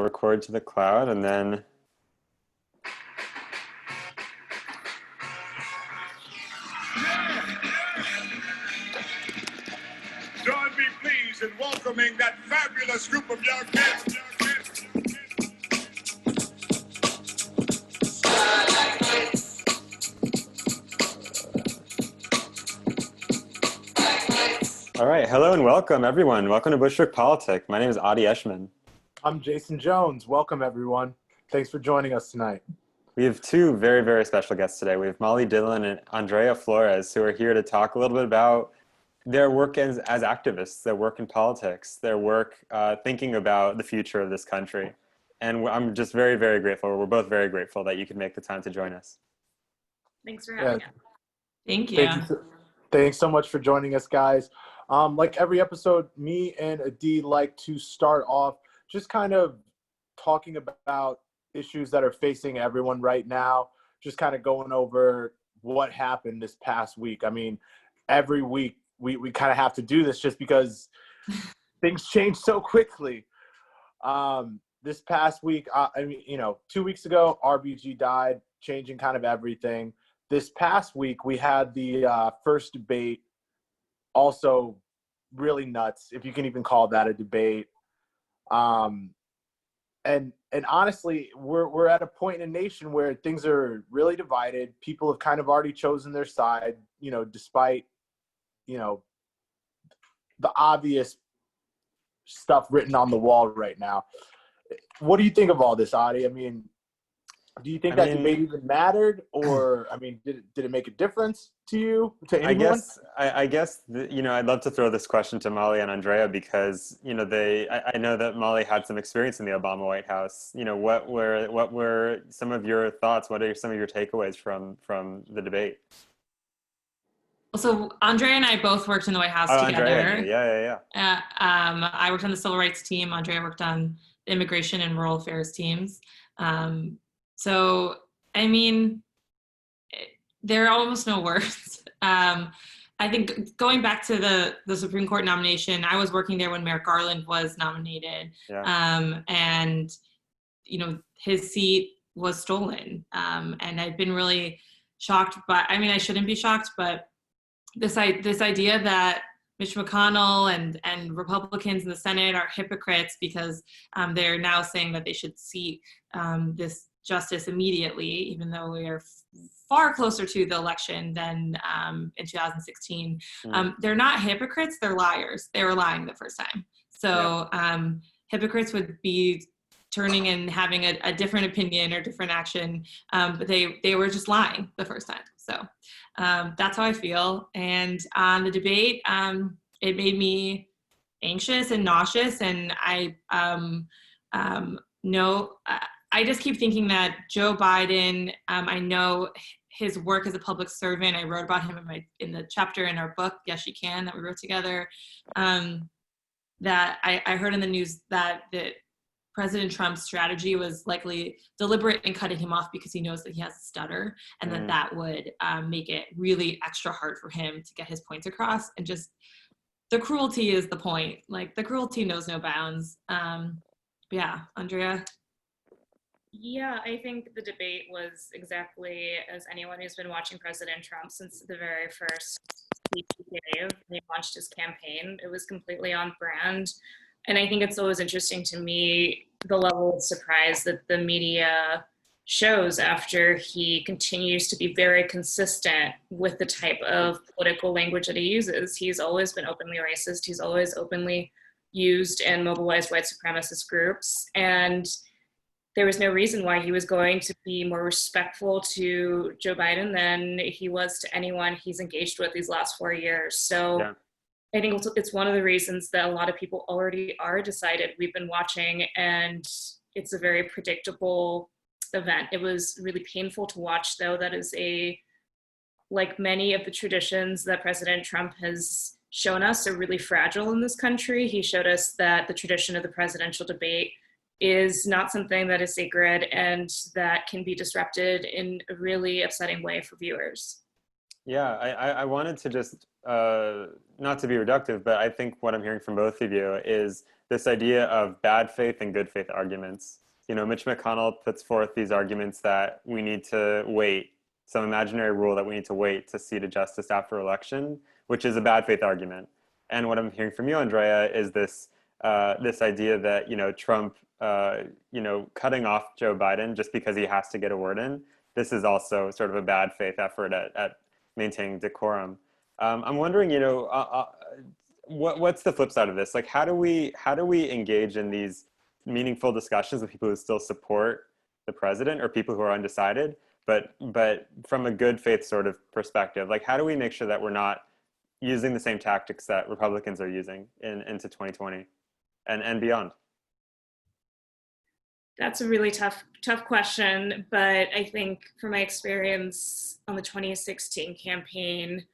record to the cloud and then join me please in welcoming that fabulous group of young men. All right, hello and welcome everyone. Welcome to Bushwick Politic. My name is Adi Eshman. I'm Jason Jones. Welcome everyone. Thanks for joining us tonight. We have two very, very special guests today. We have Molly Dillon and Andrea Flores, who are here to talk a little bit about their work as activists, their work in politics, their work thinking about the future of this country. And I'm just very, very grateful. We're both very grateful that you could make the time to join us. Thanks for having us. Thank you. Thanks so much for joining us, guys. Like every episode, me and Adi like to start off just kind of talking about issues that are facing everyone right now, just kind of going over what happened this past week. I mean, every week we kind of have to do this just because things change so quickly. This past week, 2 weeks ago, RBG died, changing kind of everything. This past week, we had the first debate, also really nuts, if you can even call that a debate. And honestly, we're at a point in a nation where things are really divided. People have kind of already chosen their side, despite, the obvious stuff written on the wall right now. What do you think of all this, Adi? I mean, do you think that debate even mattered, or did it make a difference to you, to anyone? I guess I'd love to throw this question to Molly and Andrea because I know that Molly had some experience in the Obama White House. What were some of your thoughts? What are some of your takeaways from the debate? So Andrea and I both worked in the White House together. Andrea, yeah. I worked on the civil rights team. Andrea worked on the immigration and rural affairs teams. So, there are almost no words. I think going back to the Supreme Court nomination, I was working there when Merrick Garland was nominated. Yeah. And, his seat was stolen. And I've been really shocked I shouldn't be shocked, but this idea that Mitch McConnell and Republicans in the Senate are hypocrites because they're now saying that they should seat this justice immediately, even though we are far closer to the election than in 2016. They're not hypocrites, they're liars. They were lying the first time. So hypocrites would be turning and having a different opinion or different action, but they were just lying the first time. So that's how I feel. And on the debate, it made me anxious and nauseous. And I just keep thinking that Joe Biden, I know his work as a public servant. I wrote about him in the chapter in our book, Yes, You Can, that we wrote together. That I heard in the news that President Trump's strategy was likely deliberate in cutting him off because he knows that he has a stutter, and that would make it really extra hard for him to get his points across. And just the cruelty is the point. Like, the cruelty knows no bounds. Yeah, Andrea? Yeah, I think the debate was exactly as anyone who's been watching President Trump since the very first speech he gave when he launched his campaign. It was completely on brand. And I think it's always interesting to me the level of surprise that the media shows after he continues to be very consistent with the type of political language that he uses. He's always been openly racist. He's always openly used and mobilized white supremacist groups. And there was no reason why he was going to be more respectful to Joe Biden than he was to anyone he's engaged with these last 4 years. So yeah. I think it's one of the reasons that a lot of people already are decided. We've been watching, and it's a very predictable event. It was really painful to watch, though. That is like many of the traditions that President Trump has shown us are really fragile in this country. He showed us that the tradition of the presidential debate is not something that is sacred and that can be disrupted in a really upsetting way for viewers. Yeah, I wanted to just, not to be reductive, but I think what I'm hearing from both of you is this idea of bad faith and good faith arguments. Mitch McConnell puts forth these arguments that we need to wait, some imaginary rule that we need to wait to see to justice after election, which is a bad faith argument. And what I'm hearing from you, Andrea, is this idea that Trump cutting off Joe Biden just because he has to get a word in. This is also sort of a bad faith effort at maintaining decorum. I'm wondering, what's the flip side of this? Like, how do we engage in these meaningful discussions with people who still support the president or people who are undecided, but from a good faith sort of perspective? Like, how do we make sure that we're not using the same tactics that Republicans are using into 2020 and beyond? That's a really tough question, but I think from my experience on the 2016 campaign,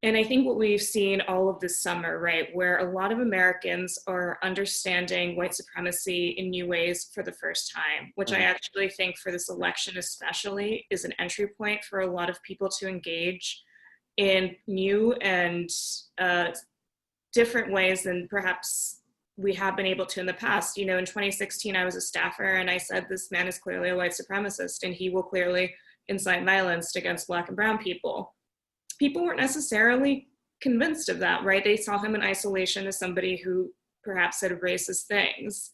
and I think what we've seen all of this summer, right, where a lot of Americans are understanding white supremacy in new ways for the first time, which I actually think for this election especially is an entry point for a lot of people to engage in new and different ways than perhaps we have been able to in the past. In 2016, I was a staffer and I said, this man is clearly a white supremacist and he will clearly incite violence against Black and brown people. People weren't necessarily convinced of that, right? They saw him in isolation as somebody who perhaps said racist things.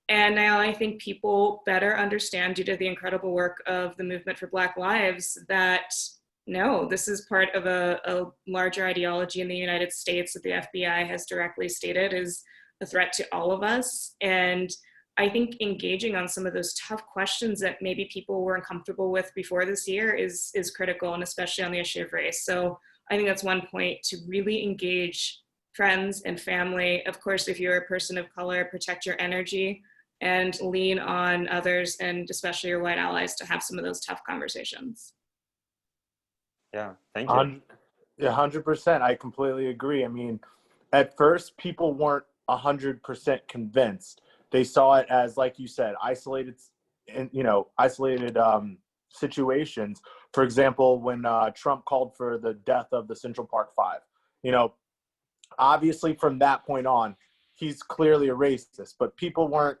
And now I think people better understand, due to the incredible work of the Movement for Black Lives, that no, this is part of a larger ideology in the United States that the FBI has directly stated is a threat to all of us. And I think engaging on some of those tough questions that maybe people were uncomfortable with before this year is critical, and especially on the issue of race. So I think that's one point, to really engage friends and family. Of course, if you're a person of color, protect your energy and lean on others, and especially your white allies, to have some of those tough conversations. Yeah, thank you. 100%. I completely agree. I mean, at first, people weren't 100% convinced. They saw it as, like you said, isolated situations. For example, when Trump called for the death of the Central Park Five, obviously from that point on, he's clearly a racist, but people weren't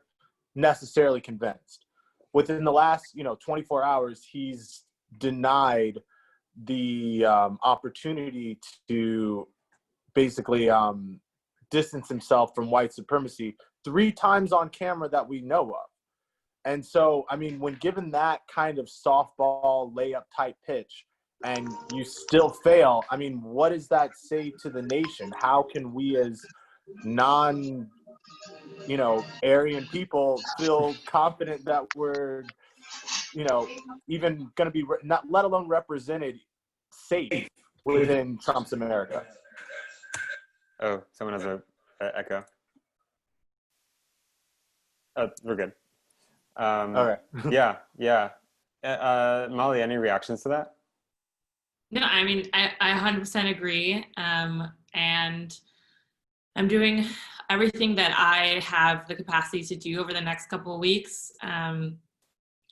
necessarily convinced. Within the last, 24 hours, he's denied the opportunity to basically distance himself from white supremacy 3 times on camera that we know of. And so, I mean, when given that kind of softball layup type pitch and you still fail, I mean, what does that say to the nation? How can we as Aryan people feel confident that we're, even going to be not, let alone represented, safe within Trump's America? Oh, someone has a echo. Oh, we're good. All right. Yeah. Molly, any reactions to that? No, I mean, I 100% agree. And I'm doing everything that I have the capacity to do over the next couple of weeks.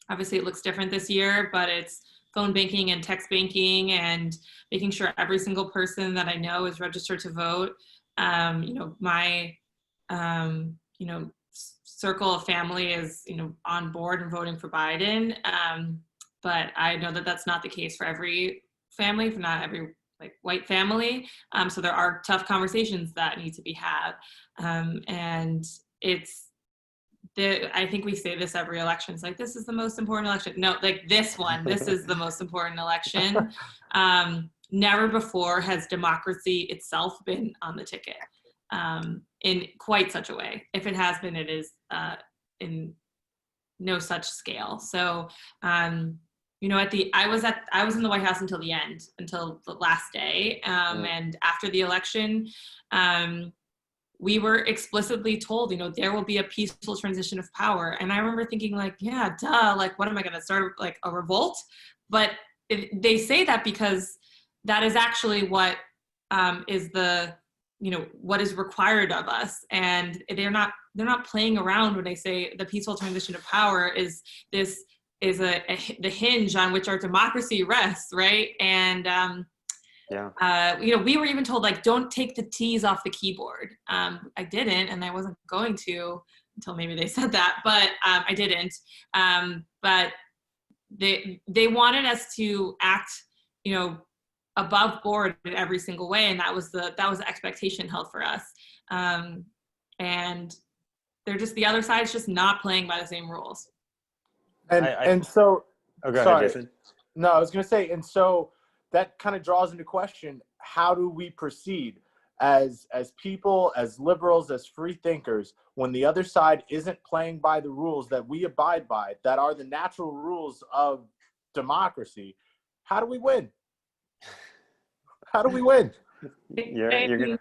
Obviously, it looks different this year, but it's phone banking and text banking and making sure every single person that I know is registered to vote. My circle of family is, on board and voting for Biden. But I know that that's not the case for every family, for not every white family. So there are tough conversations that need to be had. And I think we say this every election. It's like, this is the most important election. No, this is the most important election. Never before has democracy itself been on the ticket in quite such a way. If it has been, it is in no such scale. So, I was in the White House until the end, until the last day. And after the election, we were explicitly told, there will be a peaceful transition of power. And I remember thinking yeah, duh, what am I going to start a revolt? But they say that because that is actually what is what is required of us. And they're not playing around when they say the peaceful transition of power is the hinge on which our democracy rests, right? And We were even told, like, don't take the T's off the keyboard. I didn't, and I wasn't going to until maybe they said that, but I didn't. But they wanted us to act, above board in every single way, and that was the expectation held for us. And they're just, the other side is just not playing by the same rules. And so, oh, go sorry. ahead, Jason. No, I was going to say, and so that kind of draws into question, how do we proceed as people, as liberals, as free thinkers, when the other side isn't playing by the rules that we abide by, that are the natural rules of democracy? How do we win? How do we win? You're gonna.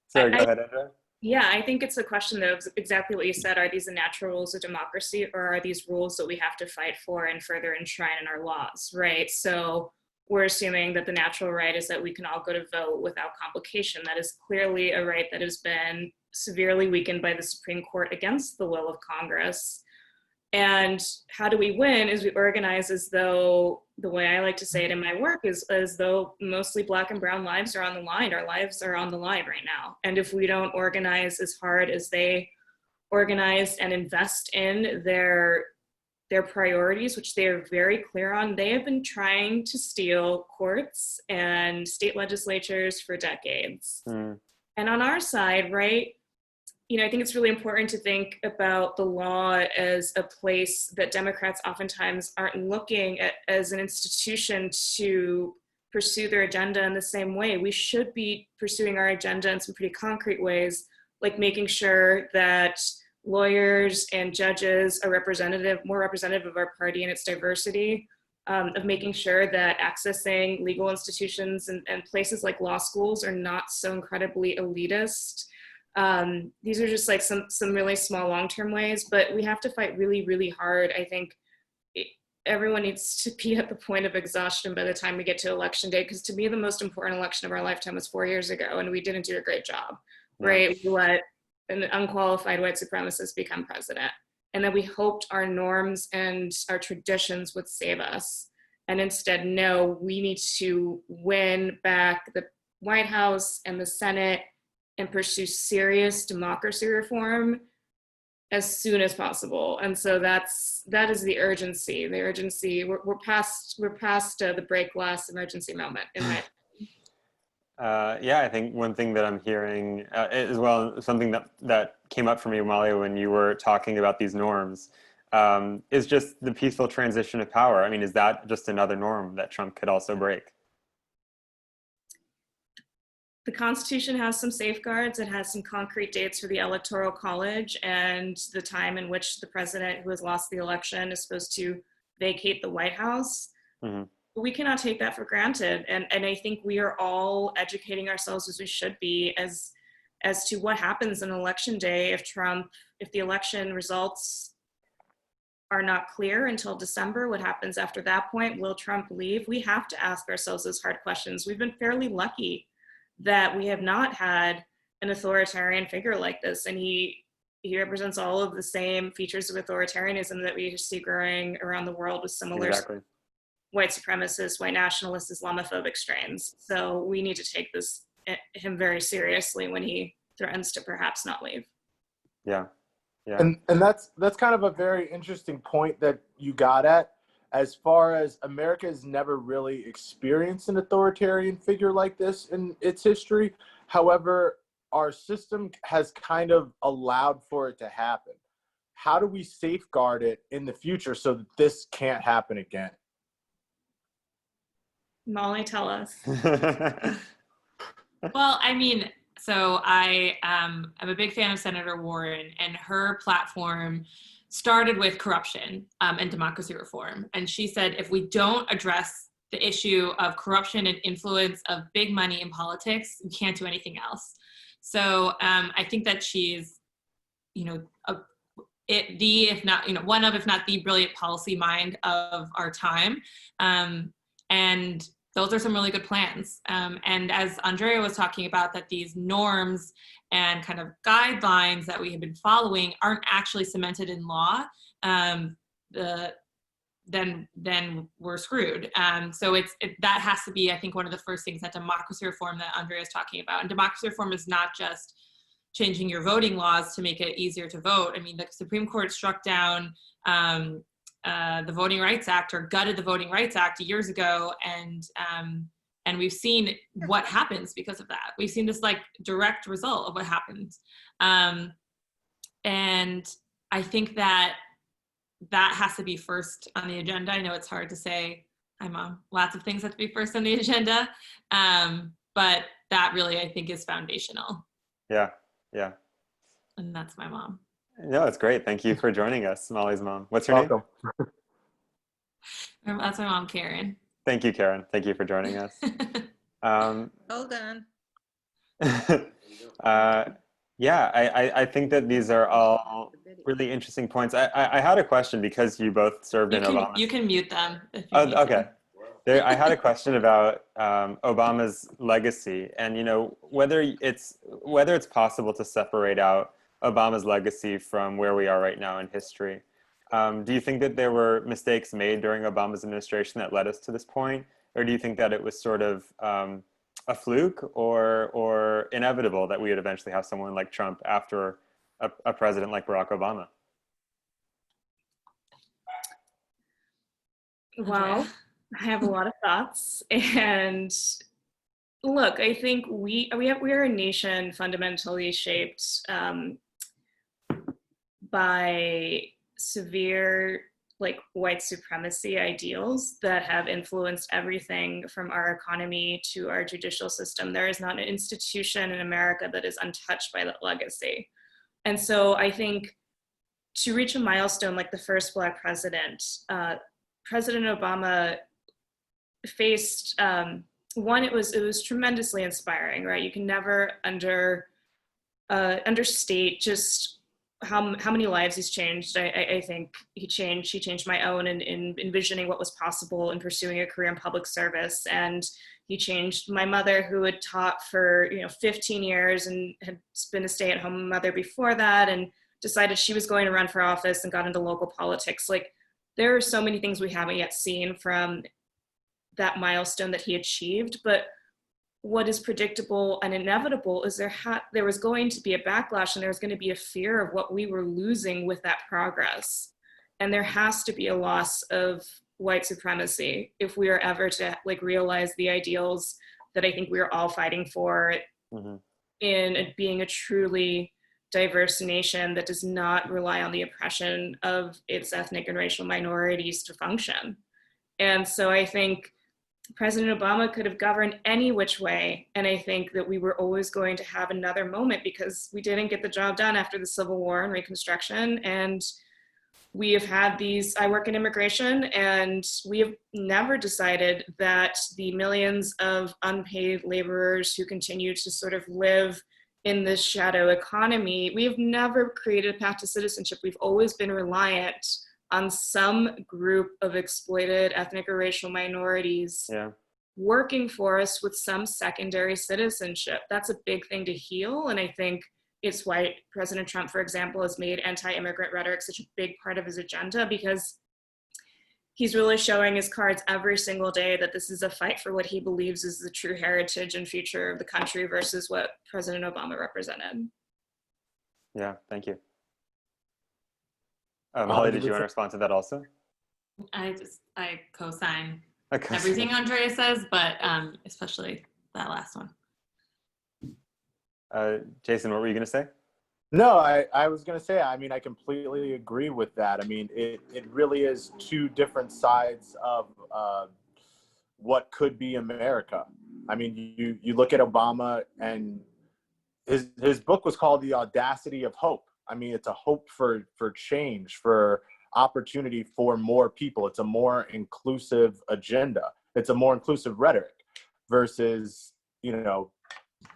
Sorry, go ahead, Andrea. Yeah, I think it's a question of exactly what you said. Are these the natural rules of democracy, or are these rules that we have to fight for and further enshrine in our laws, right? So we're assuming that the natural right is that we can all go to vote without complication. That is clearly a right that has been severely weakened by the Supreme Court against the will of Congress. And how do we win is we organize as though, the way I like to say it in my work is as though mostly Black and brown lives are on the line. Our lives are on the line right now. And if we don't organize as hard as they organized and invest in their priorities, which they are very clear on, they have been trying to steal courts and state legislatures for decades. And on our side, right, I think it's really important to think about the law as a place that Democrats oftentimes aren't looking at as an institution to pursue their agenda in the same way. We should be pursuing our agenda in some pretty concrete ways, like making sure that lawyers and judges are more representative of our party and its diversity, of making sure that accessing legal institutions and places like law schools are not so incredibly elitist. These are just like some really small long-term ways, but we have to fight really, really hard. I think everyone needs to be at the point of exhaustion by the time we get to election day, because to me, the most important election of our lifetime was 4 years ago, and we didn't do a great job, right? We let an unqualified white supremacist become president, and then we hoped our norms and our traditions would save us. And instead, no, we need to win back the White House and the Senate and pursue serious democracy reform as soon as possible. And so that is the urgency. The urgency, we're past the break glass emergency moment in my Yeah, I think one thing that I'm hearing as well, something that came up for me, Molly, when you were talking about these norms, is just the peaceful transition of power. I mean, is that just another norm that Trump could also break? The Constitution has some safeguards. It has some concrete dates for the Electoral College and the time in which the president who has lost the election is supposed to vacate the White House. But we cannot take that for granted. And I think we are all educating ourselves, as we should be, as to what happens on election day if the election results are not clear until December. What happens after that point? Will Trump leave? We have to ask ourselves those hard questions. We've been fairly lucky that we have not had an authoritarian figure like this. And he represents all of the same features of authoritarianism that we see growing around the world with similar white supremacist, white nationalist, Islamophobic strains. So we need to take him very seriously when he threatens to perhaps not leave. Yeah. And that's kind of a very interesting point that you got at. As far as America has never really experienced an authoritarian figure like this in its history. However, our system has kind of allowed for it to happen. How do we safeguard it in the future so that this can't happen again? Molly, tell us. Well, I mean, so I'm a big fan of Senator Warren, and her platform started with corruption and democracy reform. And she said, if we don't address the issue of corruption and influence of big money in politics, we can't do anything else. So I think that she's, one of, if not the brilliant policy mind of our time. And those are some really good plans. And as Andrea was talking about, that these norms and kind of guidelines that we have been following aren't actually cemented in law. The then we're screwed. So that has to be, I think, one of the first things that democracy reform that Andrea is talking about. And democracy reform is not just changing your voting laws to make it easier to vote. I mean, the Supreme Court struck down the Voting Rights Act, or gutted the Voting Rights Act years ago, and we've seen what happens because of that. We've seen this like direct result of what happens. And I think that has to be first on the agenda. I know it's hard to say, hi mom, lots of things have to be first on the agenda. But that really, I think, is foundational. Yeah, yeah. And that's my mom. No, it's great. Thank you for joining us, Molly's mom. What's her Welcome. That's my mom, Karen. Thank you, Karen. Thank you for joining us. Well done. Yeah, I think that these are all really interesting points. I had a question because you both served in Obama. You can mute them. If you Oh, need okay. to. I had a question about Obama's legacy, and whether it's possible to separate out Obama's legacy from where we are right now in history. Do you think that there were mistakes made during Obama's administration that led us to this point, or do you think that it was sort of a fluke or inevitable that we would eventually have someone like Trump after a president like Barack Obama? Well, I have a lot of thoughts, and look, I think we are a nation fundamentally shaped by severe white supremacy ideals that have influenced everything from our economy to our judicial system. There is not an institution in America that is untouched by that legacy. And so I think to reach a milestone like the first Black president, President Obama faced, one, it was tremendously inspiring, right? You can never understate just how many lives he's changed. I think he changed my own in envisioning what was possible in pursuing a career in public service. And he changed my mother, who had taught for 15 years and had been a stay-at-home mother before that, and decided she was going to run for office and got into local politics. Like, there are so many things we haven't yet seen from that milestone that he achieved, but what is predictable and inevitable is there was going to be a backlash, and there was going to be a fear of what we were losing with that progress. And there has to be a loss of white supremacy if we are ever to realize the ideals that I think we are all fighting for in being a truly diverse nation that does not rely on the oppression of its ethnic and racial minorities to function. And so I think President Obama could have governed any which way. And I think that we were always going to have another moment because we didn't get the job done after the Civil War and Reconstruction. And we have had I work in immigration, and we have never decided that the millions of unpaid laborers who continue to sort of live in this shadow economy, we have never created a path to citizenship. We've always been reliant on some group of exploited ethnic or racial minorities working for us with some secondary citizenship. That's a big thing to heal. And I think it's why President Trump, for example, has made anti-immigrant rhetoric such a big part of his agenda, because he's really showing his cards every single day that this is a fight for what he believes is the true heritage and future of the country versus what President Obama represented. Yeah, thank you. Molly, did you want to respond to that also? I co-sign everything Andrea says, but especially that last one. Jason, what were you going to say? No, I was going to say, I mean, I completely agree with that. I mean, it really is two different sides of what could be America. I mean, you look at Obama, and his book was called The Audacity of Hope. I mean, it's a hope for change, for opportunity for more people. It's a more inclusive agenda. It's a more inclusive rhetoric versus, the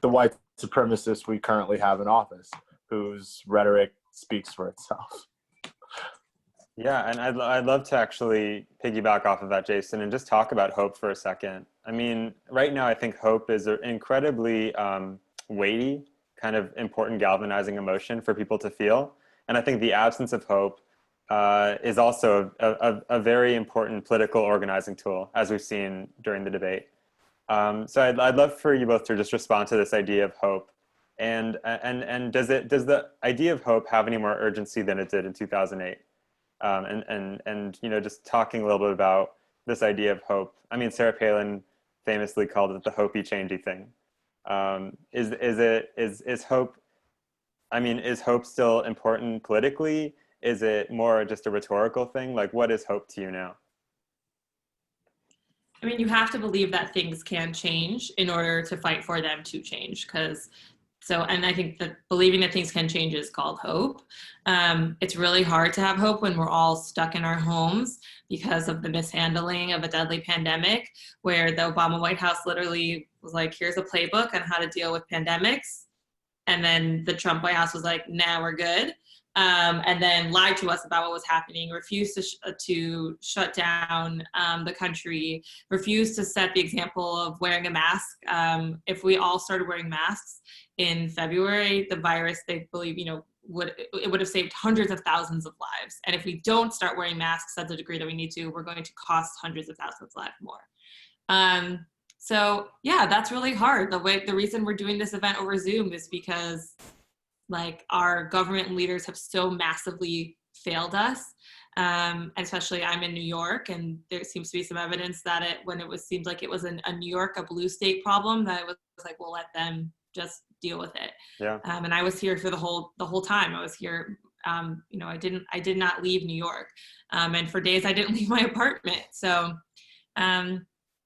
white supremacists we currently have in office, whose rhetoric speaks for itself. Yeah, and I'd love to actually piggyback off of that, Jason, and just talk about hope for a second. I mean, right now, I think hope is an incredibly weighty, kind of important galvanizing emotion for people to feel. And I think the absence of hope is also a very important political organizing tool, as we've seen during the debate. So I'd love for you both to just respond to this idea of hope. And does the idea of hope have any more urgency than it did in 2008? And just talking a little bit about this idea of hope. I mean, Sarah Palin famously called it the hopey changey thing. Is hope? I mean, is hope still important politically? Is it more just a rhetorical thing? Like, what is hope to you now? I mean, you have to believe that things can change in order to fight for them to change. And I think that believing that things can change is called hope. It's really hard to have hope when we're all stuck in our homes because of the mishandling of a deadly pandemic, where the Obama White House literally was like, here's a playbook on how to deal with pandemics. And then the Trump White House was like, nah, we're good. And then lied to us about what was happening, refused to shut down the country, refused to set the example of wearing a mask. If we all started wearing masks in February, the virus, they believe, it would have saved hundreds of thousands of lives. And if we don't start wearing masks at the degree that we need to, we're going to cost hundreds of thousands of lives more. So yeah, that's really hard. The reason we're doing this event over Zoom is because our government leaders have so massively failed us. And especially I'm in New York, and there seems to be some evidence that seemed like it was a New York, a blue state problem, that it was like, we'll let them just deal with it. Yeah. And I was here for the whole time. I was here. I did not leave New York. And for days I didn't leave my apartment. So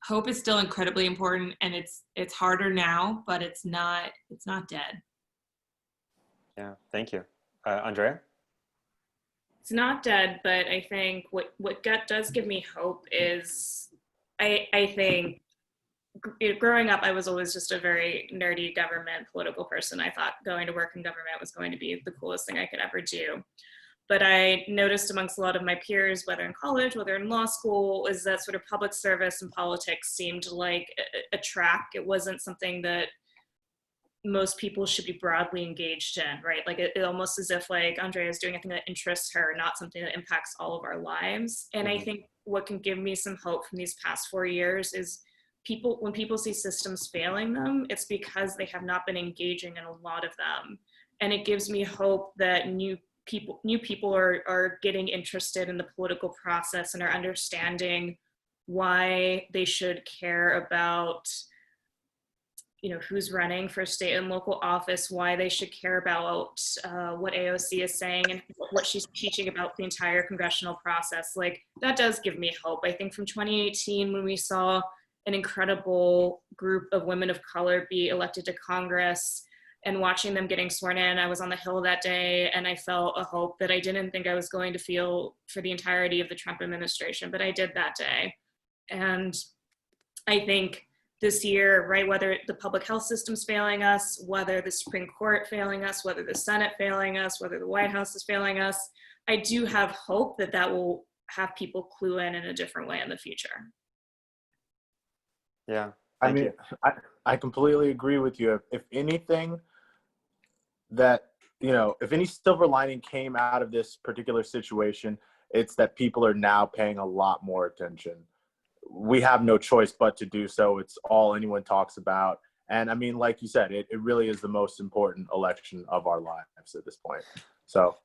hope is still incredibly important, and it's harder now, but it's not dead. Yeah, thank you. Andrea? It's not dead, but I think what does give me hope is I think growing up, I was always just a very nerdy government political person. I thought going to work in government was going to be the coolest thing I could ever do. But I noticed amongst a lot of my peers, whether in college, whether in law school, is that sort of public service and politics seemed like a track. It wasn't something that most people should be broadly engaged in, right? Like it almost as if like Andrea is doing anything that interests her, not something that impacts all of our lives. And I think what can give me some hope from these past 4 years is when people see systems failing them, it's because they have not been engaging in a lot of them. And it gives me hope that new people are getting interested in the political process and are understanding why they should care about who's running for state and local office, why they should care about what AOC is saying and what she's teaching about the entire congressional process. Like, that does give me hope. I think from 2018, when we saw an incredible group of women of color be elected to Congress and watching them getting sworn in, I was on the Hill that day and I felt a hope that I didn't think I was going to feel for the entirety of the Trump administration, but I did that day. And I think this year, right, whether the public health system's failing us, whether the Supreme Court failing us, whether the Senate failing us, whether the White House is failing us, I do have hope that will have people clue in a different way in the future. Yeah. I completely agree with you. If anything, if any silver lining came out of this particular situation, it's that people are now paying a lot more attention. We have no choice but to do so. It's all anyone talks about. And I mean, like you said, it really is the most important election of our lives at this point. So,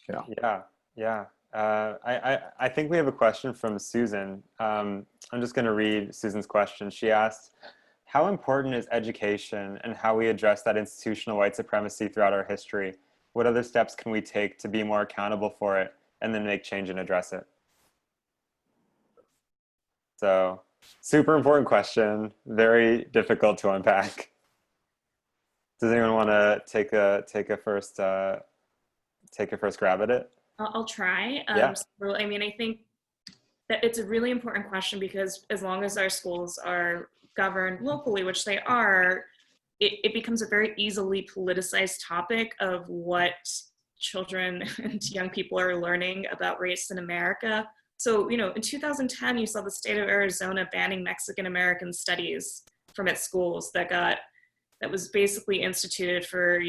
Yeah. I think we have a question from Susan. I'm just going to read Susan's question. She asked, how important is education and how we address that institutional white supremacy throughout our history? What other steps can we take to be more accountable for it and then make change and address it? So, super important question, very difficult to unpack. Does anyone want to take a first grab at it? I'll try. Yeah. So, I mean, I think that it's a really important question because as long as our schools are governed locally, which they are, it becomes a very easily politicized topic of what children and young people are learning about race in America. So, in 2010, you saw the state of Arizona banning Mexican American studies from its schools that was basically instituted for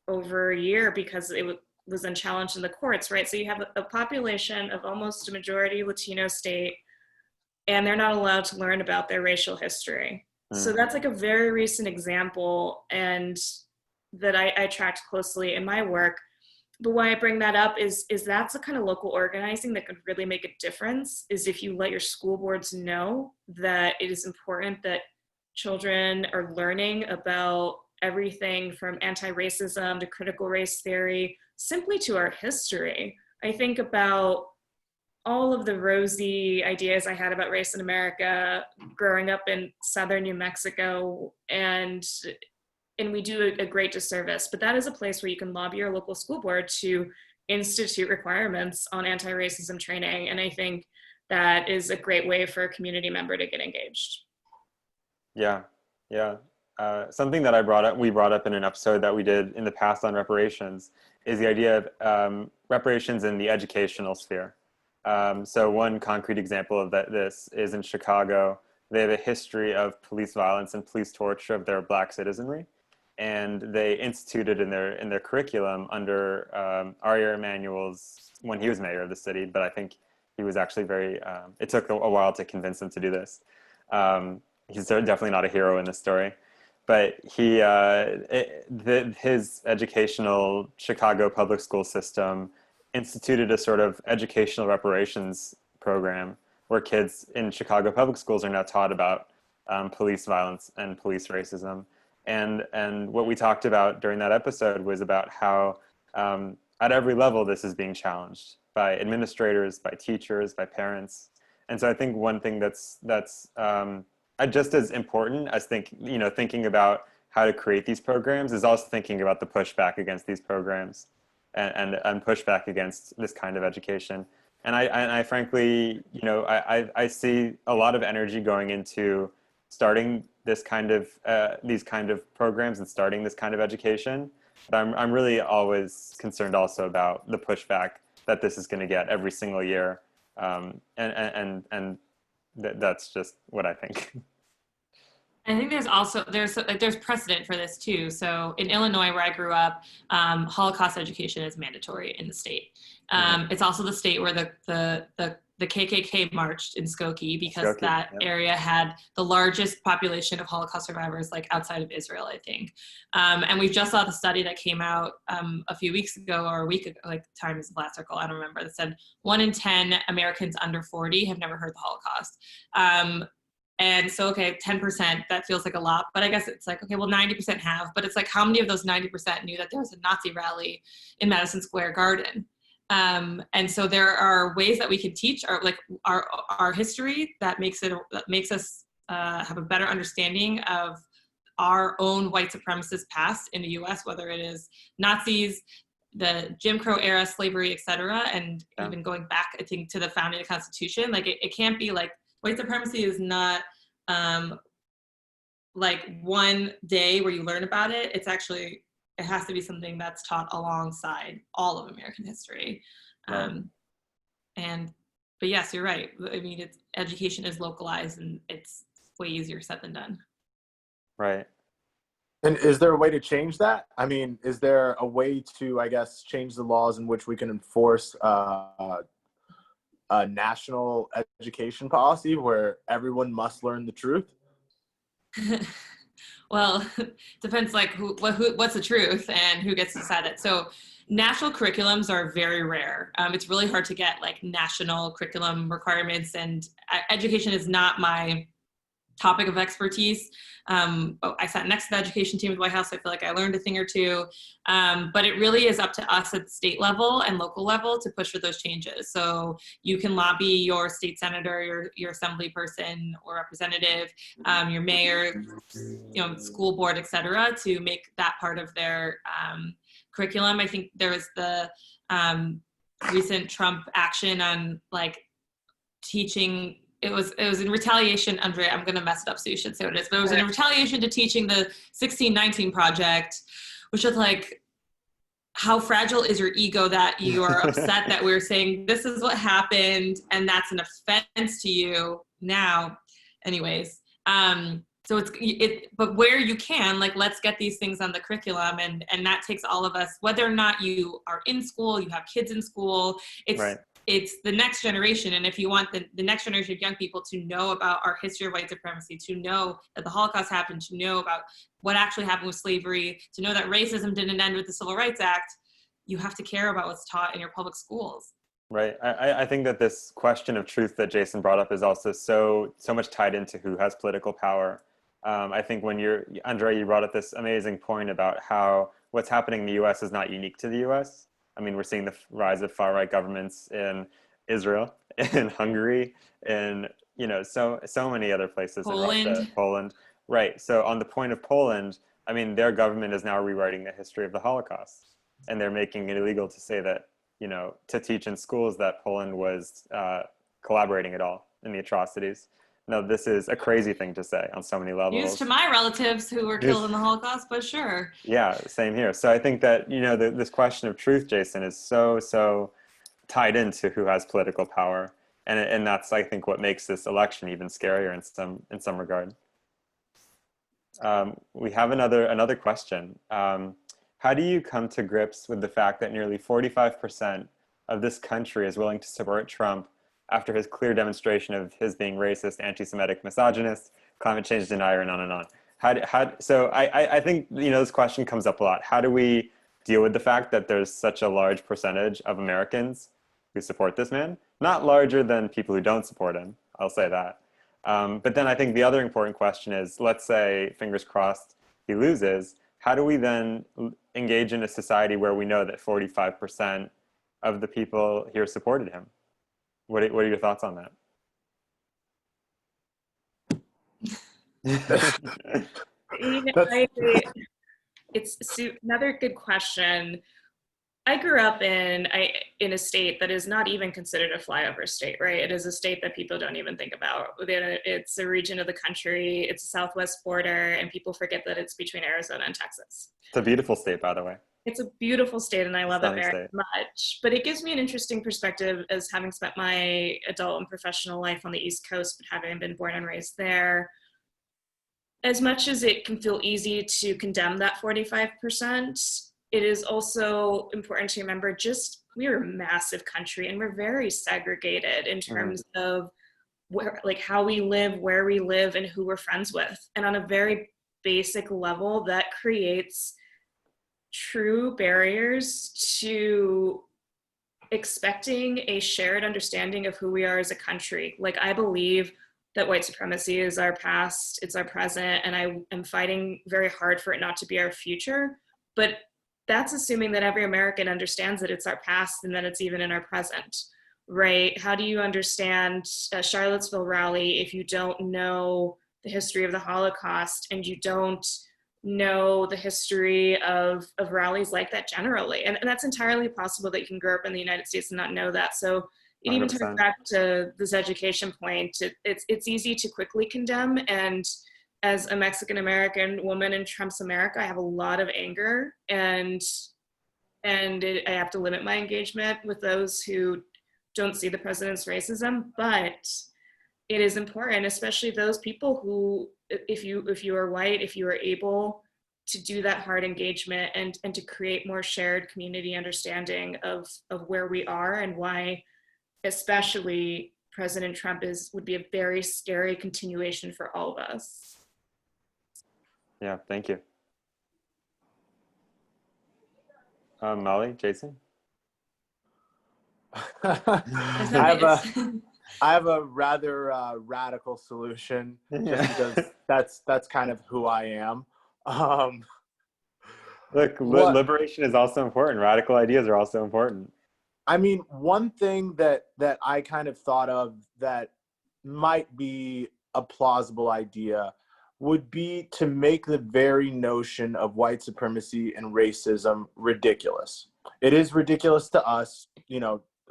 over a year because it was then challenged in the courts, right? So you have a population of almost a majority Latino state, and they're not allowed to learn about their racial history. So that's like a very recent example, and that I tracked closely in my work. But why I bring that up is that's the kind of local organizing that could really make a difference, is if you let your school boards know that it is important that children are learning about everything from anti-racism to critical race theory, simply to our history. I think about all of the rosy ideas I had about race in America growing up in southern New Mexico, and we do a great disservice. But that is a place where you can lobby your local school board to institute requirements on anti-racism training, and I think that is a great way for a community member to get engaged. Yeah. Something that we brought up in an episode that we did in the past on reparations is the idea of reparations in the educational sphere. So one concrete example of this is in Chicago. They have a history of police violence and police torture of their Black citizenry, and they instituted in their curriculum under Aria Emanuel's, when he was mayor of the city, but I think he was actually very, it took a while to convince him to do this. He's definitely not a hero in this story, but his educational Chicago public school system instituted a sort of educational reparations program where kids in Chicago public schools are now taught about police violence and police racism. And what we talked about during that episode was about how at every level this is being challenged by administrators, by teachers, by parents. And so I think one thing that's just as important as thinking about how to create these programs is also thinking about the pushback against these programs and pushback against this kind of education. And I frankly, I see a lot of energy going into starting these kind of programs and starting this kind of education. But I'm really always concerned also about the pushback that this is going to get every single year. That's just what I think. I think there's precedent for this too. So in Illinois, where I grew up, Holocaust education is mandatory in the state. It's also the state where the KKK marched in Skokie, because that area had the largest population of Holocaust survivors, like outside of Israel, I think. And we just saw the study that came out a few weeks ago, or a week ago, like time is the last article, I don't remember, that said 1 in 10 Americans under 40 have never heard the Holocaust. And so, okay, 10%, that feels like a lot, but I guess it's like, okay, well, 90% have, but it's like, how many of those 90% knew that there was a Nazi rally in Madison Square Garden? And so there are ways that we can teach our history that makes us have a better understanding of our own white supremacist past in the U.S., whether it is Nazis, the Jim Crow era, slavery, et cetera, and even going back, I think, to the founding of the Constitution. Like it can't be like, white supremacy is not like one day where you learn about it. It's actually, it has to be something that's taught alongside all of American history. But yes, you're right. I mean, education is localized, and it's way easier said than done. Right. And is there a way to change that? I mean, is there a way to, I guess, change the laws in which we can enforce a national education policy where everyone must learn the truth? Well, depends like what's the truth and who gets to decide it. So national curriculums are very rare. It's really hard to get like national curriculum requirements, and education is not my topic of expertise. I sat next to the education team at the White House. So I feel like I learned a thing or two, but it really is up to us at the state level and local level to push for those changes. So you can lobby your state senator, your assembly person or representative, your mayor, school board, et cetera, to make that part of their curriculum. I think there was the recent Trump action on like teaching. It was in retaliation, Andrea, I'm going to mess it up so you should say what it is, but it was in retaliation to teaching the 1619 Project, which is like, how fragile is your ego that you are upset that we're saying this is what happened and that's an offense to you now. Anyways, So but where you can, like, let's get these things on the curriculum, and that takes all of us, whether or not you are in school, you have kids in school, it's the next generation. And if you want the next generation of young people to know about our history of white supremacy, to know that the Holocaust happened, to know about what actually happened with slavery, to know that racism didn't end with the Civil Rights Act, you have to care about what's taught in your public schools. Right. I think that this question of truth that Jason brought up is also so much tied into who has political power. I think when Andrea, you brought up this amazing point about how what's happening in the U.S. is not unique to the U.S. I mean, we're seeing the rise of far-right governments in Israel, in Hungary, in, so many other places, Poland. In Russia, Poland. Right. So on the point of Poland, I mean, their government is now rewriting the history of the Holocaust, and they're making it illegal to say that, to teach in schools that Poland was collaborating at all in the atrocities. No, this is a crazy thing to say on so many levels. Used to my relatives who were killed in the Holocaust, but sure. Yeah, same here. So I think that, this question of truth, Jason, is so tied into who has political power. And that's, I think, what makes this election even scarier in some regard. We have another question. How do you come to grips with the fact that nearly 45% of this country is willing to support Trump after his clear demonstration of his being racist, anti-Semitic, misogynist, climate change denier, and on and on? So I think, this question comes up a lot. How do we deal with the fact that there's such a large percentage of Americans who support this man? Not larger than people who don't support him, I'll say that. But then I think the other important question is, let's say, fingers crossed, he loses. How do we then engage in a society where we know that 45% of the people here supported him? What are your thoughts on that? It's another good question. I grew up in a state that is not even considered a flyover state, right? It is a state that people don't even think about. It's a region of the country, it's a southwest border, and people forget that it's between Arizona and Texas. It's a beautiful state, by the way. It's a beautiful state, and I love it very state. much. But it gives me an interesting perspective as having spent my adult and professional life on the East Coast, but having been born and raised there. As much as it can feel easy to condemn that 45%, it is also important to remember we're a massive country, and we're very segregated in terms of how we live, where we live, and who we're friends with. And on a very basic level, that creates true barriers to expecting a shared understanding of who we are as a country. Like, I believe that white supremacy is our past, it's our present, and I am fighting very hard for it not to be our future. But that's assuming that every American understands that it's our past and that it's even in our present, right? How do you understand a Charlottesville rally if you don't know the history of the Holocaust and you don't know the history of rallies like that generally? And that's entirely possible that you can grow up in the United States and not know that. So it even turns back to this education point. It's easy to quickly condemn, and as a Mexican-American woman in Trump's America, I have a lot of anger, and I have to limit my engagement with those who don't see the president's racism. But it is important, especially those people who, if you are white, if you are able to do that hard engagement and to create more shared community understanding of where we are and why, especially President Trump would be a very scary continuation for all of us. Yeah, thank you. Molly, Jason? I have a rather radical solution, just because that's kind of who I am. Look, liberation is also important. Radical ideas are also important. I mean, one thing that I kind of thought of that might be a plausible idea would be to make the very notion of white supremacy and racism ridiculous. It is ridiculous to us,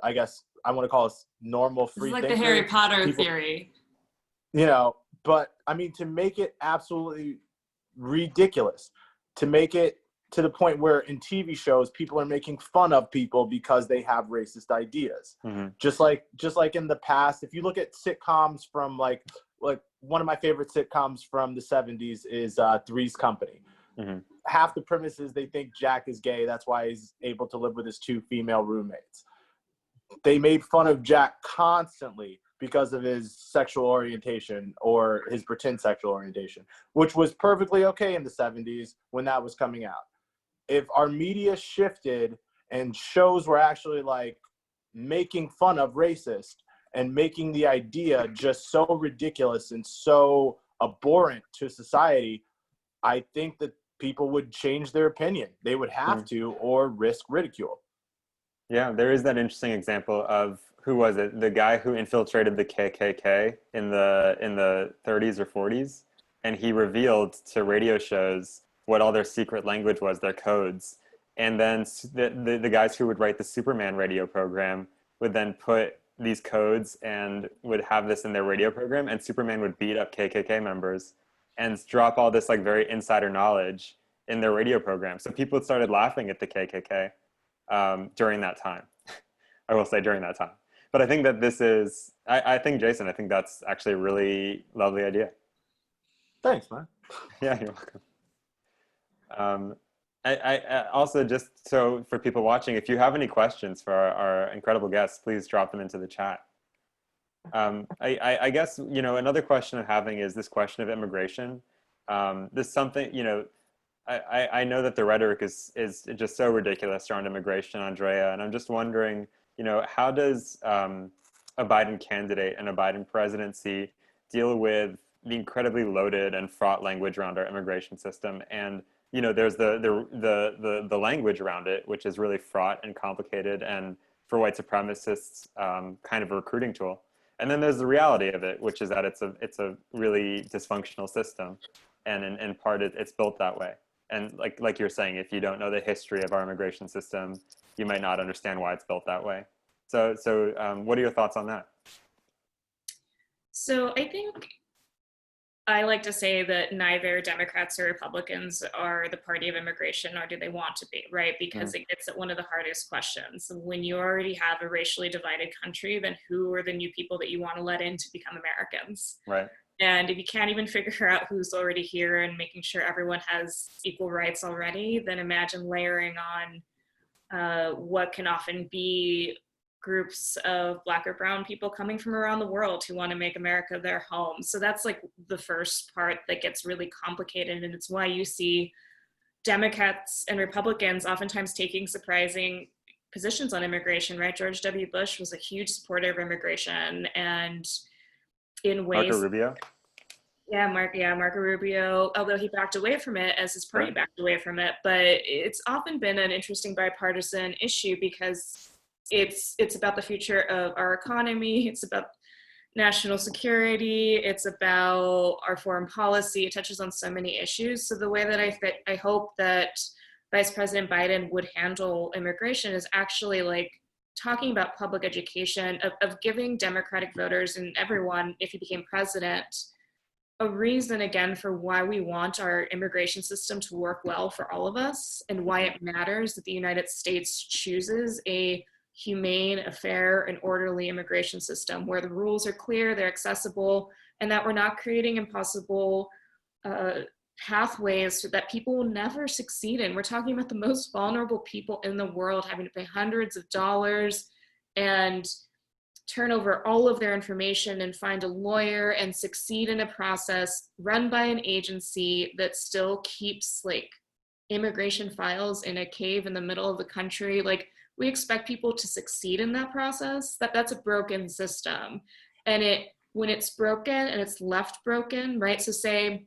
I guess I want to call us normal free thinkers. It's like the Harry Potter theory. But I mean, to make it absolutely ridiculous, to make it to the point where in TV shows, people are making fun of people because they have racist ideas. Mm-hmm. Just like in the past, if you look at sitcoms from like like one of my favorite sitcoms from the 70s is Three's Company. Mm-hmm. Half the premise is they think Jack is gay. That's why he's able to live with his 2 female roommates. They made fun of Jack constantly because of his sexual orientation or his pretend sexual orientation, which was perfectly okay in the 70s when that was coming out. If our media shifted and shows were actually like making fun of racist and making the idea just so ridiculous and so abhorrent to society, I think that people would change their opinion. They would have to, or risk ridicule. Yeah, there is that interesting example of, who was it? The guy who infiltrated the KKK in the 30s or 40s, and he revealed to radio shows what all their secret language was, their codes. And then the guys who would write the Superman radio program would then put these codes and would have this in their radio program, and Superman would beat up KKK members and drop all this like very insider knowledge in their radio program. So people started laughing at the KKK during that time. I will say during that time. But I think that this is, I think, Jason, I think that's actually a really lovely idea. Thanks, man. Yeah, you're welcome. I also, just so for people watching, if you have any questions for our incredible guests, please drop them into the chat. I guess, another question I'm having is this question of immigration. This is something, I know that the rhetoric is just so ridiculous around immigration, Andrea, and I'm just wondering, how does a Biden candidate and a Biden presidency deal with the incredibly loaded and fraught language around our immigration system? And there's the language around it, which is really fraught and complicated, and for white supremacists, kind of a recruiting tool. And then there's the reality of it, which is that it's a really dysfunctional system, and in part it's built that way. And like you're saying, if you don't know the history of our immigration system, you might not understand why it's built that way. So what are your thoughts on that? So I think I like to say that neither Democrats or Republicans are the party of immigration, nor do they want to be, right? Because it gets at one of the hardest questions. When you already have a racially divided country, then who are the new people that you want to let in to become Americans? Right. And if you can't even figure out who's already here and making sure everyone has equal rights already, then imagine layering on what can often be groups of Black or brown people coming from around the world who want to make America their home. So that's like the first part that gets really complicated. And it's why you see Democrats and Republicans oftentimes taking surprising positions on immigration, right? George W. Bush was a huge supporter of immigration, and in ways— Marco Rubio? Yeah, Marco Rubio, although he backed away from it as his party backed away from it. But it's often been an interesting bipartisan issue because it's about the future of our economy. It's about national security. It's about our foreign policy. It touches on so many issues. So the way that I hope that Vice President Biden would handle immigration is actually like talking about public education, of giving Democratic voters and everyone, if he became president, a reason again for why we want our immigration system to work well for all of us, and why it matters that the United States chooses a humane, a fair, and orderly immigration system where the rules are clear, they're accessible, and that we're not creating impossible pathways that people will never succeed in. We're talking about the most vulnerable people in the world having to pay hundreds of dollars and turn over all of their information and find a lawyer and succeed in a process run by an agency that still keeps like immigration files in a cave in the middle of the country. Like, we expect people to succeed in that process. That's a broken system. And when it's broken and it's left broken, right? So say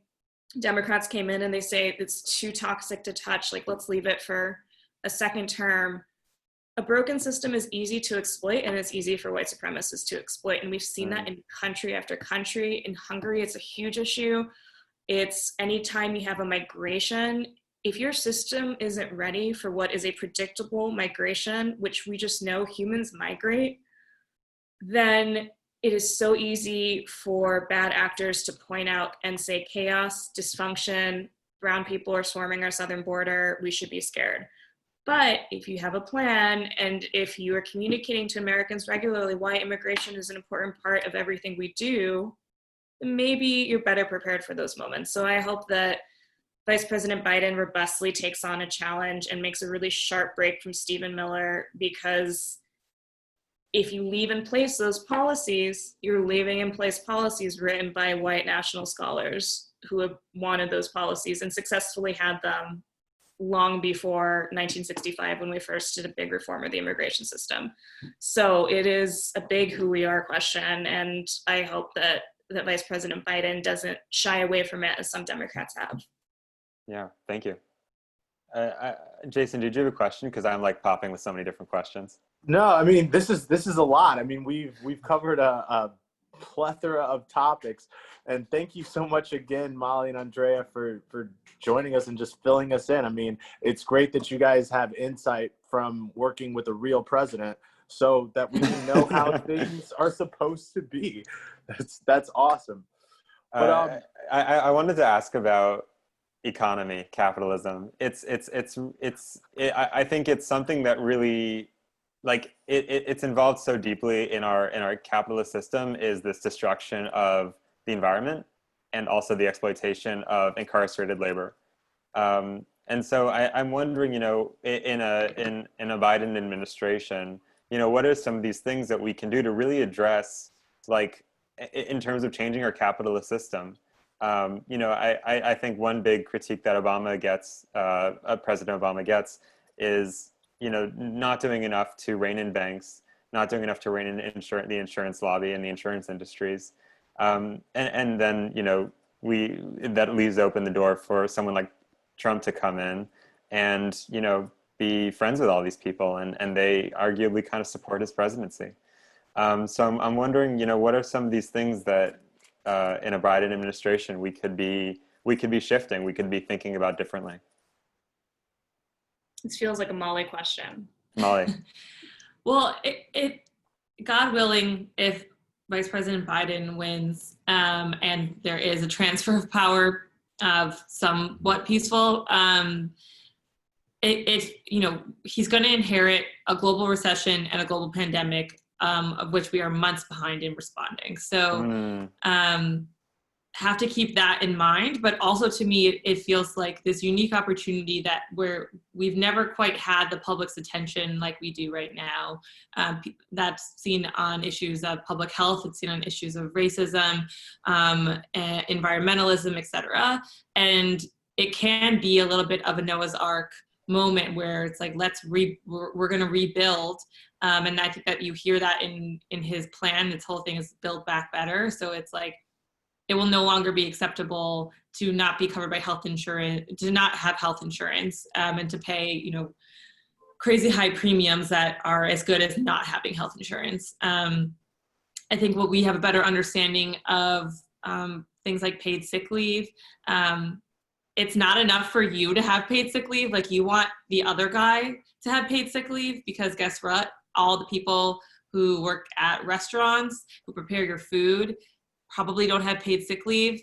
Democrats came in and they say it's too toxic to touch, like let's leave it for a second term. A broken system is easy to exploit, and it's easy for white supremacists to exploit. And we've seen that in country after country. In Hungary, it's a huge issue. It's anytime you have a migration, if your system isn't ready for what is a predictable migration, which we just know humans migrate, then it is so easy for bad actors to point out and say chaos, dysfunction, brown people are swarming our southern border, we should be scared. But if you have a plan, and if you are communicating to Americans regularly why immigration is an important part of everything we do, maybe you're better prepared for those moments. So I hope that Vice President Biden robustly takes on a challenge and makes a really sharp break from Stephen Miller, because if you leave in place those policies, you're leaving in place policies written by white national scholars who have wanted those policies and successfully had them long before 1965, when we first did a big reform of the immigration system. So it is a big who we are question, and I hope that Vice President Biden doesn't shy away from it as some Democrats have. Yeah, thank you. Jason, did you have a question? Because I'm like popping with so many different questions. No, I mean, this is a lot. I mean, we've covered a plethora of topics, and thank you so much again, Molly and Andrea, for joining us and just filling us in. I mean, it's great that you guys have insight from working with a real president, so that we can know how things are supposed to be. That's awesome. But I wanted to ask about economy, capitalism. I think it's something that really, like, it's involved so deeply in our capitalist system, is this destruction of the environment and also the exploitation of incarcerated labor. And so I'm wondering, in a Biden administration, what are some of these things that we can do to really address, like, in terms of changing our capitalist system? I think one big critique that President Obama gets is, not doing enough to rein in banks, not doing enough to rein in the insurance lobby and the insurance industries. And then, that leaves open the door for someone like Trump to come in and, be friends with all these people, and they arguably kind of support his presidency. So I'm wondering, what are some of these things that in a Biden administration we could be shifting, we could be thinking about differently? This feels like a Molly question. Molly. Well, God willing, if Vice President Biden wins, and there is a transfer of power of somewhat peaceful, he's going to inherit a global recession and a global pandemic, of which we are months behind in responding. So have to keep that in mind. But also, to me, it feels like this unique opportunity that where we've never quite had the public's attention like we do right now. That's seen on issues of public health. It's seen on issues of racism, environmentalism, etc. And it can be a little bit of a Noah's Ark moment where it's like, we're going to rebuild. And I think that you hear that in his plan. This whole thing is Build Back Better. So it's like, it will no longer be acceptable to not be covered by health insurance, to not have health insurance, and to pay, crazy high premiums that are as good as not having health insurance. I think what we have a better understanding of things like paid sick leave. It's not enough for you to have paid sick leave. Like, you want the other guy to have paid sick leave, because guess what? All the people who work at restaurants, who prepare your food, probably don't have paid sick leave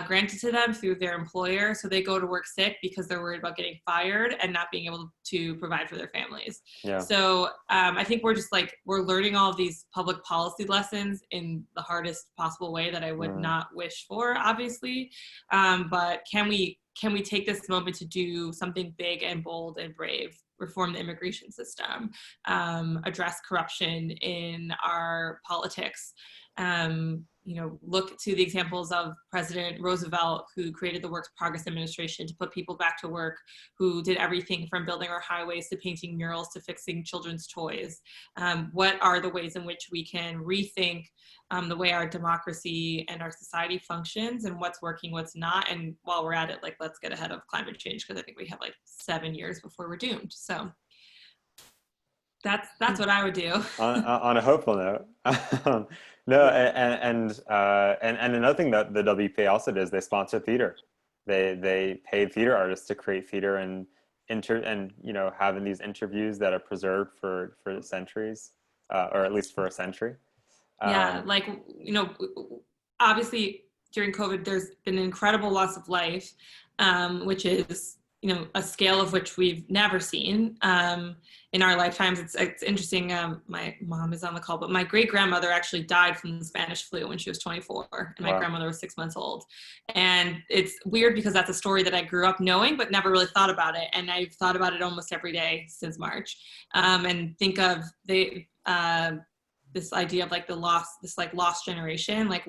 granted to them through their employer. So they go to work sick because they're worried about getting fired and not being able to provide for their families. Yeah. So I think we're learning all of these public policy lessons in the hardest possible way that I would not wish for, obviously. But can we take this moment to do something big and bold and brave? Reform the immigration system, address corruption in our politics, look to the examples of President Roosevelt, who created the Works Progress Administration to put people back to work, who did everything from building our highways to painting murals to fixing children's toys. What are the ways in which we can rethink the way our democracy and our society functions, and what's working, what's not? And while we're at it, let's get ahead of climate change, because I think we have 7 years before we're doomed. So that's what I would do. on a hopeful note. No, and another thing that the WPA also does, they sponsor theater. They pay theater artists to create theater and having these interviews that are preserved for centuries, or at least for a century. Yeah, obviously during COVID, there's been an incredible loss of life, which is a scale of which we've never seen in our lifetimes. It's interesting. My mom is on the call, but my great grandmother actually died from the Spanish flu when she was 24, and my grandmother was 6 months old. And it's weird because that's a story that I grew up knowing, but never really thought about it. And I've thought about it almost every day since March. And think of this idea of like this lost generation. Like,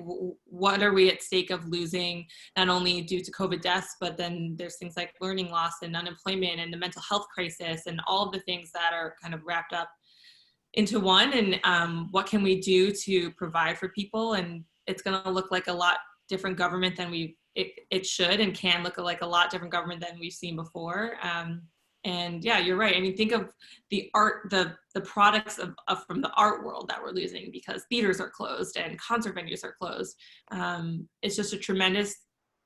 what are we at stake of losing, not only due to COVID deaths, but then there's things like learning loss and unemployment and the mental health crisis and all of the things that are kind of wrapped up into one. And what can we do to provide for people? And it's going to look like a lot different government than it should and can look like a lot different government than we've seen before. And yeah, you're right. I mean, think of the art, the products of from the art world that we're losing because theaters are closed and concert venues are closed. It's just a tremendous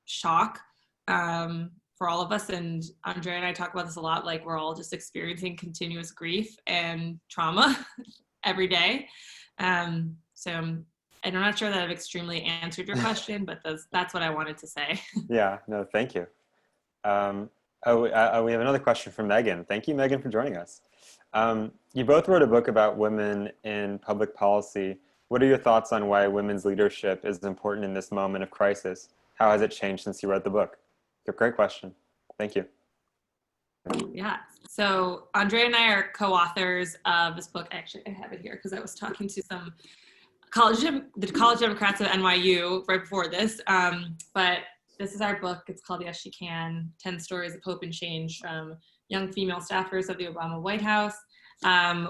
shock for all of us. And Andrea and I talk about this a lot, like we're all just experiencing continuous grief and trauma every day. So I'm not sure that I've extremely answered your question, but that's what I wanted to say. Yeah, no, thank you. We have another question from Megan. Thank you, Megan, for joining us. You both wrote a book about women in public policy. What are your thoughts on why women's leadership is important in this moment of crisis? How has it changed since you wrote the book? It's a great question. Thank you. Yeah. So Andrea and I are co-authors of this book. Actually, I have it here because I was talking to some the college Democrats at NYU right before this. But this is our book. It's called Yes, She Can, 10 Stories of Hope and Change from Young Female Staffers of the Obama White House.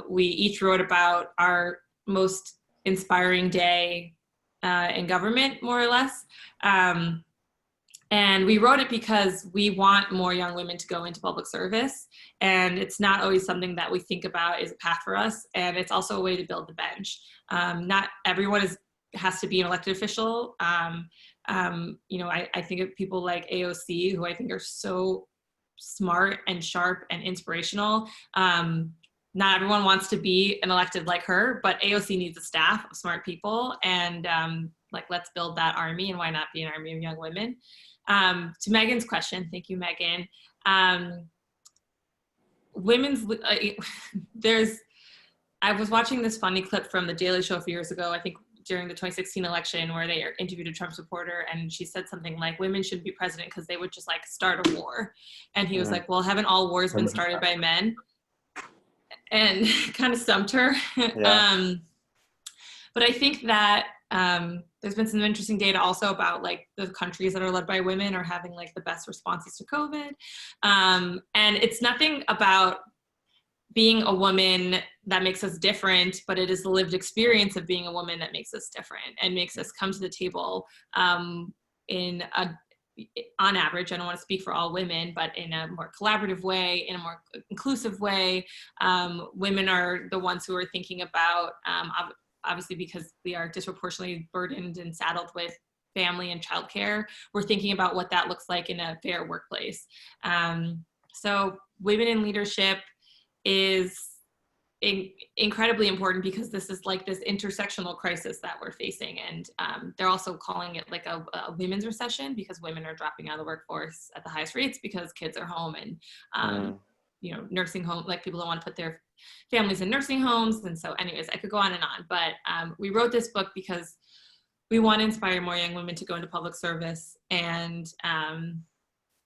We each wrote about our most inspiring day in government, more or less. And we wrote it because we want more young women to go into public service. And it's not always something that we think about as a path for us. And it's also a way to build the bench. Not everyone has to be an elected official. I think of people like AOC, who I think are so smart and sharp and inspirational. Not everyone wants to be an elected like her, but AOC needs a staff of smart people. And let's build that army, and why not be an army of young women? To Megan's question, thank you, Megan. I was watching this funny clip from The Daily Show a few years ago, I think during the 2016 election, where they interviewed a Trump supporter, and she said something like, women shouldn't be president because they would just like start a war. And he was like, well, haven't all wars been started by men? And kind of stumped her. Yeah. But I think that there's been some interesting data also about like the countries that are led by women are having like the best responses to COVID. And it's nothing about being a woman that makes us different, but it is the lived experience of being a woman that makes us different and makes us come to the table on average, I don't want to speak for all women, but in a more collaborative way, in a more inclusive way. Women are the ones who are thinking about, obviously because we are disproportionately burdened and saddled with family and childcare, we're thinking about what that looks like in a fair workplace. So women in leadership is incredibly important because this is like this intersectional crisis that we're facing. And they're also calling it like a women's recession because women are dropping out of the workforce at the highest rates because kids are home and, nursing home, like people don't want to put their families in nursing homes. And so anyways, I could go on and on, but we wrote this book because we want to inspire more young women to go into public service. And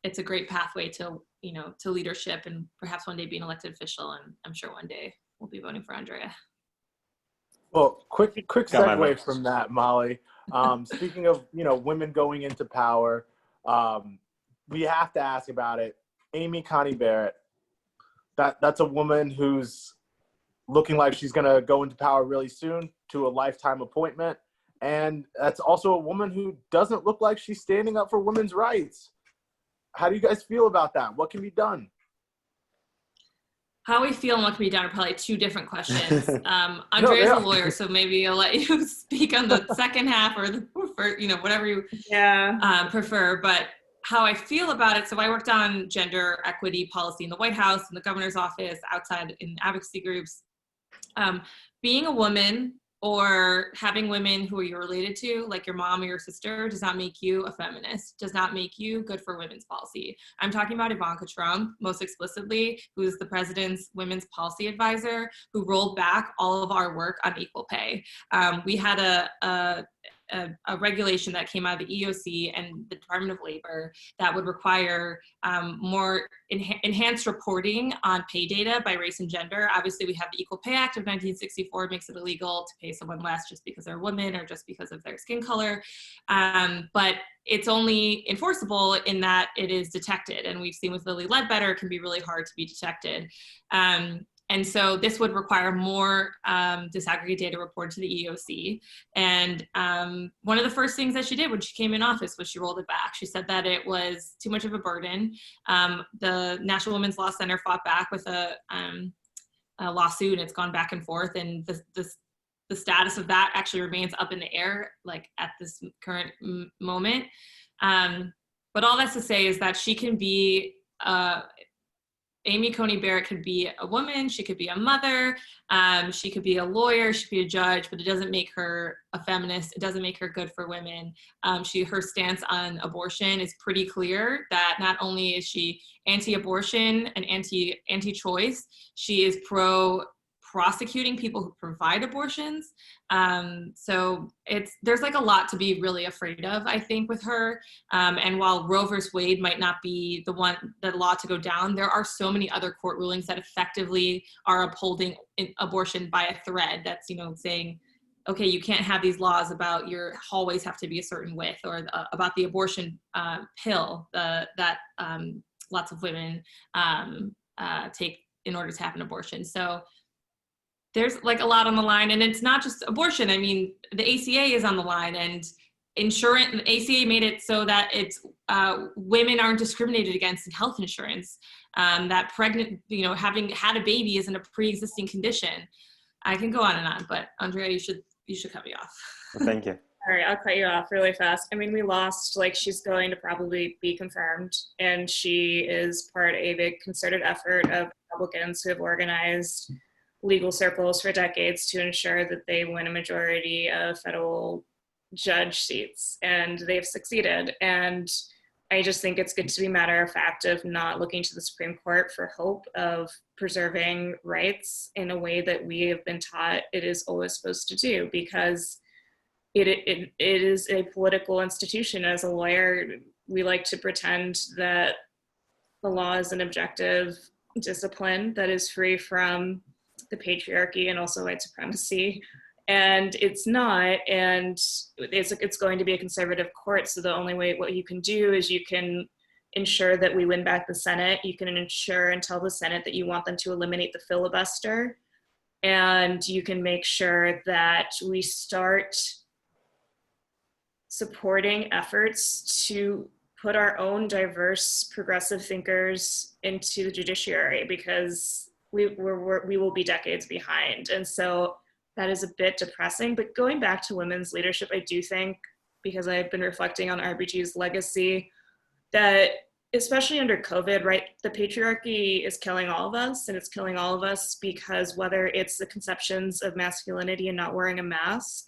it's a great pathway to leadership and perhaps one day be an elected official. And I'm sure one day we'll be voting for Andrea. Well, quick segue from that, Molly. Speaking of, women going into power, we have to ask about it. Amy Coney Barrett, that's a woman who's looking like she's going to go into power really soon to a lifetime appointment. And that's also a woman who doesn't look like she's standing up for women's rights. How do you guys feel about that? What can be done? How we feel and what can be done are probably two different questions. Andrea's a lawyer, so maybe I'll let you speak on the second half or the first, whatever you prefer. But how I feel about it, so I worked on gender equity policy in the White House, in the governor's office, outside in advocacy groups. Being a woman or having women who you're related to, like your mom or your sister, does not make you a feminist, does not make you good for women's policy. I'm talking about Ivanka Trump, most explicitly, who's the president's women's policy advisor, who rolled back all of our work on equal pay. We had a regulation that came out of the EOC and the Department of Labor that would require more enhanced reporting on pay data by race and gender. Obviously, we have the Equal Pay Act of 1964, makes it illegal to pay someone less just because they're a woman or just because of their skin color. But it's only enforceable in that it is detected. And we've seen with Lilly Ledbetter, it can be really hard to be detected. And so this would require more disaggregated data reported to the EOC. And one of the first things that she did when she came in office was she rolled it back. She said that it was too much of a burden. The National Women's Law Center fought back with a lawsuit, and it's gone back and forth. And the status of that actually remains up in the air, like at this current moment. But all that's to say is that she can be Amy Coney Barrett could be a woman, she could be a mother, she could be a lawyer, she could be a judge, but it doesn't make her a feminist. It doesn't make her good for women. Her stance on abortion is pretty clear that not only is she anti-abortion and anti-choice, she is pro-prosecuting people who provide abortions. So there's like a lot to be really afraid of, I think, with her. And while Roe versus Wade might not be the law to go down, there are so many other court rulings that effectively are upholding abortion by a thread. That's, saying, okay, you can't have these laws about your hallways have to be a certain width, or about the abortion pill that lots of women take in order to have an abortion. So there's like a lot on the line, and it's not just abortion. I mean, the ACA is on the line, and insurance. The ACA made it so that it's women aren't discriminated against in health insurance. That pregnant, having had a baby isn't a pre-existing condition. I can go on and on, but Andrea, you should cut me off. Well, thank you. All right, I'll cut you off really fast. I mean, we lost, she's going to probably be confirmed, and she is part of a big concerted effort of Republicans who have organized legal circles for decades to ensure that they win a majority of federal judge seats, and they've succeeded. And I just think it's good to be matter of fact of not looking to the Supreme Court for hope of preserving rights in a way that we have been taught it is always supposed to do, because it is a political institution. As a lawyer, we like to pretend that the law is an objective discipline that is free from the patriarchy and also white supremacy, and it's not. And it's going to be a conservative court, so the only way what you can do is you can ensure that we win back the Senate. You can ensure and tell the Senate that you want them to eliminate the filibuster, and you can make sure that we start supporting efforts to put our own diverse progressive thinkers into the judiciary, because we will be decades behind. And so that is a bit depressing. But going back to women's leadership, I do think, because I've been reflecting on RBG's legacy, that especially under COVID, right, the patriarchy is killing all of us, and it's killing all of us because whether it's the conceptions of masculinity and not wearing a mask,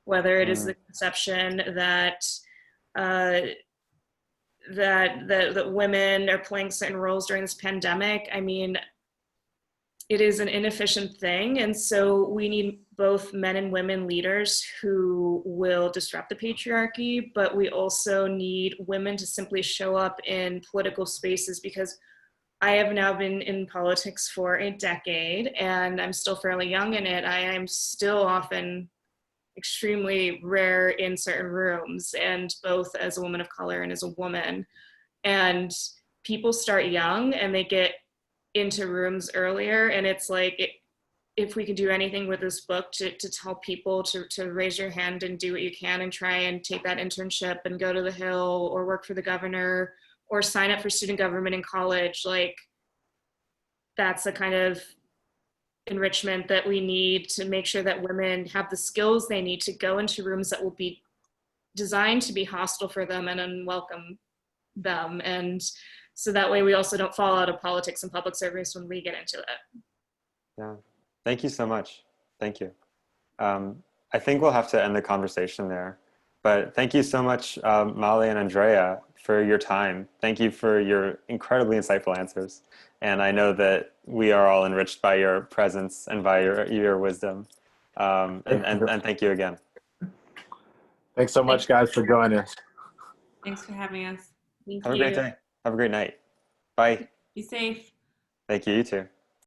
whether it is the conception that that women are playing certain roles during this pandemic, I mean, it is an inefficient thing. And so we need both men and women leaders who will disrupt the patriarchy, but we also need women to simply show up in political spaces, because I have now been in politics for a decade and I'm still fairly young in it. I am still often extremely rare in certain rooms, and both as a woman of color and as a woman. And people start young and they get into rooms earlier, and it's like, if we could do anything with this book to tell people to raise your hand and do what you can and try and take that internship and go to the Hill or work for the governor or sign up for student government in college, like that's the kind of enrichment that we need to make sure that women have the skills they need to go into rooms that will be designed to be hostile for them and unwelcome them. And so that way we also don't fall out of politics and public service when we get into it. Yeah, thank you so much. Thank you. I think we'll have to end the conversation there. But thank you so much, Molly and Andrea, for your time. Thank you for your incredibly insightful answers. And I know that we are all enriched by your presence and by your wisdom. And thank you again. Thanks so much, guys, for joining us. Thanks for having us. Thank Have a you. great day. Have a great night. Bye. Be safe. Thank you. You too.